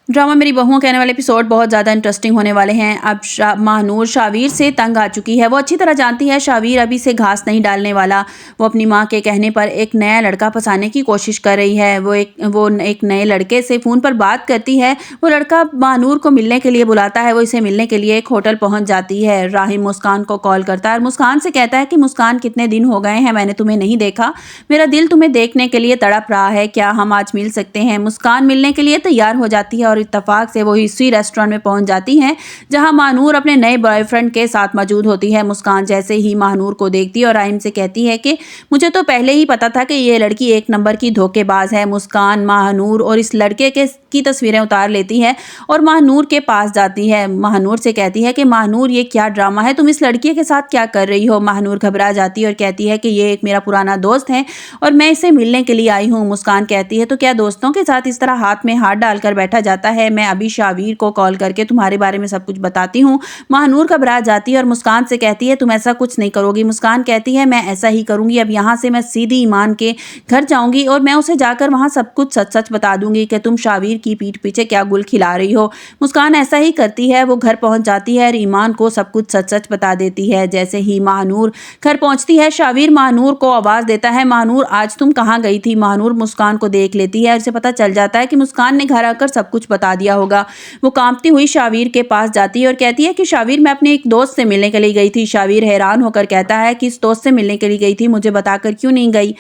Drama मेरी बहुओं कहने वाले एपिसोड बहुत ज़्यादा इंटरेस्टिंग होने वाले हैं। अब महानूर शावीर से तंग आ चुकी है। वो अच्छी तरह जानती है शावीर अभी से घास नहीं डालने वाला। वो अपनी माँ के कहने पर एक नया लड़का फंसाने की कोशिश कर रही है। वो एक नए लड़के से फ़ोन पर बात करती है। वो लड़का महानूर को मिलने के लिए बुलाता है। वो इसे मिलने के लिए एक होटल पहुँच जाती है। राहिम मुस्कान को कॉल करता है और मुस्कान से कहता है कि मुस्कान, कितने दिन हो गए हैं मैंने तुम्हें नहीं देखा। मेरा दिल तुम्हें देखने के लिए तड़प रहा है। क्या हम आज मिल सकते हैं? मुस्कान मिलने के लिए तैयार हो जाती है और इत्तेफाक से वो इसी रेस्टोरेंट में पहुंच जाती हैं जहां महानूर अपने नए बॉयफ्रेंड के साथ मौजूद होती है। मुस्कान जैसे ही महानूर को देखती है और राहिम से कहती है कि मुझे तो पहले ही पता था कि ये लड़की एक नंबर की धोखेबाज है। मुस्कान महानूर और इस लड़के की तस्वीरें उतार लेती है और महानूर के पास जाती है। महानूर से कहती है कि महानूर, ये क्या ड्रामा है? तुम इस लड़की के साथ क्या कर रही हो? महानूर घबरा जाती है और कहती है कि ये एक मेरा पुराना दोस्त है और मैं इससे मिलने के लिए आई हूँ। मुस्कान कहती है, तो क्या दोस्तों के साथ इस तरह हाथ में हाथ डालकर बैठा जाता है? मैं अभी शावीर को कॉल करके तुम्हारे बारे में सब कुछ बताती हूँ। महानूर घबरा जाती है और मुस्कान से कहती है, तुम ऐसा कुछ नहीं करोगी। मुस्कान कहती है, मैं ऐसा ही करूंगी। अब यहाँ से मैं सीधी ईमान के घर जाऊंगी और मैं उसे जाकर वहाँ सब कुछ सच सच बता दूंगी कि तुम शावीर की पीठ पीछे क्या गुल खिला रही हो। मुस्कान ऐसा ही करती है। वो घर पहुंच जाती है और ईमान को सब कुछ सच सच बता देती है। जैसे ही महानूर घर पहुंचती है, शावीर महानूर को आवाज देता है, महानूर आज तुम कहाँ गई थी? महानूर मुस्कान को देख लेती है और उसे पता चल जाता है कि मुस्कान ने घर आकर सब कुछ बता दिया होगा। वो कांपती हुई शावीर के पास जाती है और कहती है कि शावीर, मैं अपने एक दोस्त से मिलने के लिए गई थी। शावीर हैरान होकर कहता है कि इस दोस्त से मिलने के लिए गई थी, मुझे बताकर क्यों नहीं गई?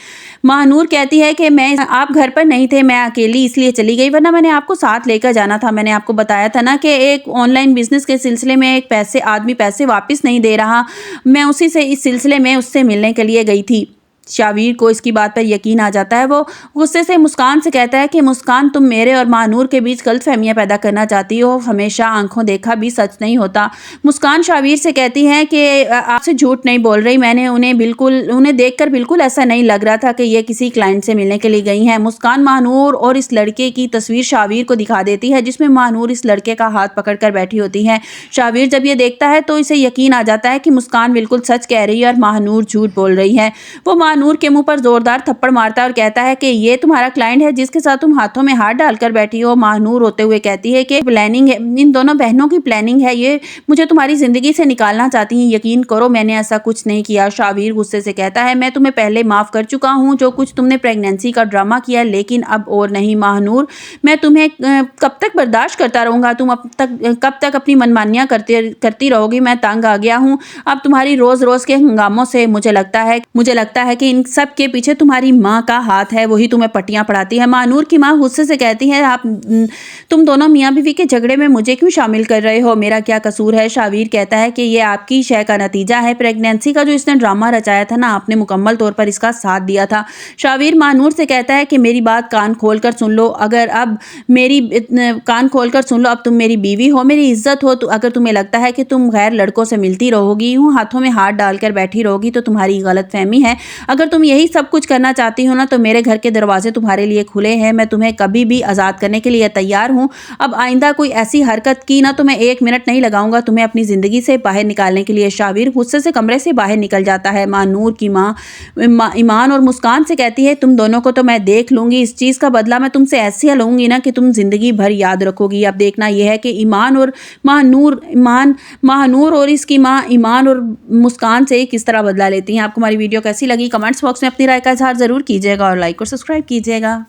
महानूर कहती है कि आप घर पर नहीं थे, मैं अकेली इसलिए चली गई, वरना मैंने आपको साथ लेकर जाना था। मैंने आपको बताया था ना कि एक ऑनलाइन बिजनेस के सिलसिले में एक आदमी पैसे वापस नहीं दे रहा। मैं उसी से इस सिलसिले में उससे मिलने के लिए गई थी। शावीर को इसकी बात पर यकीन आ जाता है। वो गुस्से से मुस्कान से कहता है कि मुस्कान, तुम मेरे और महानूर के बीच गलतफहमियां पैदा करना चाहती हो। हमेशा आंखों देखा भी सच नहीं होता। मुस्कान शावीर से कहती है कि आपसे झूठ नहीं बोल रही। मैंने उन्हें देखकर बिल्कुल ऐसा नहीं लग रहा था कि ये किसी क्लाइंट से मिलने के लिए गई हैं। मुस्कान महानूर और इस लड़के की तस्वीर शावीर को दिखा देती है जिसमें महानूर इस लड़के का हाथ पकड़कर बैठी होती है। शावीर जब ये देखता है तो इसे यकीन आ जाता है कि मुस्कान बिल्कुल सच कह रही है और महानूर झूठ बोल रही है। वो महानूर के मुंह पर जोरदार थप्पड़ मारता है और कहता है कि ये तुम्हारा क्लाइंट है जिसके साथ तुम हाथों में हाथ डालकर बैठी हो। महानूर रोते हुए कहती है कि प्लानिंग है, इन दोनों बहनों की प्लानिंग है। ये मुझे तुम्हारी जिंदगी से निकालना चाहती हैं। यकीन करो, मैंने ऐसा कुछ नहीं किया। शावीर गुस्से से कहता है, मैं तुम्हें पहले माफ कर चुका हूँ जो कुछ तुमने प्रेगनेंसी का ड्रामा किया, लेकिन अब और नहीं। महानूर, मैं तुम्हें कब तक बर्दाश्त करता रहूंगा? तुम कब तक अपनी मनमानियां करती रहोगी? मैं तंग आ गया हूँ अब तुम्हारी रोज रोज के हंगामों से। मुझे लगता है कि इन सब के पीछे तुम्हारी माँ का हाथ है, वही तुम्हें पट्टियां पढ़ाती है। महानूर की माँ गुस्से से कहती है, तुम दोनों मियाँ बीवी के झगड़े में मुझे क्यों शामिल कर रहे हो? मेरा क्या कसूर है? शावीर कहता है कि ये आपकी शय का नतीजा है। प्रेगनेंसी का जो इसने ड्रामा रचाया था ना, आपने मुकम्मल तौर पर इसका साथ दिया था। शावीर महानूर से कहता है कि मेरी बात कान खोल कर सुन लो। अब तुम मेरी बीवी हो, मेरी इज्जत हो। तो अगर तुम्हें लगता है कि तुम गैर लड़कों से मिलती रहोगी, यूं हाथों में हाथ डालकर बैठी रहोगी, तो तुम्हारी गलतफहमी है। अगर तुम यही सब कुछ करना चाहती हो ना, तो मेरे घर के दरवाजे तुम्हारे लिए खुले हैं। मैं तुम्हें कभी भी आज़ाद करने के लिए तैयार हूँ। अब आइंदा कोई ऐसी हरकत की ना तो मैं 1 मिनट नहीं लगाऊंगा तुम्हें अपनी ज़िंदगी से बाहर निकालने के लिए। शावीर गुस्से से कमरे से बाहर निकल जाता है। महानूर की माँ ईमान और मुस्कान से कहती है, तुम दोनों को तो मैं देख लूंगी। इस चीज़ का बदला मैं तुमसे ऐसे लूंगी ना कि तुम जिंदगी भर याद रखोगी। अब देखना यह है कि महानूर और इसकी माँ ईमान और मुस्कान से किस तरह बदला लेती हैं। आपको हमारी वीडियो कैसी लगी? कमेंट्स बॉक्स में अपनी राय का इजहार जरूर कीजिएगा और लाइक और सब्सक्राइब कीजिएगा।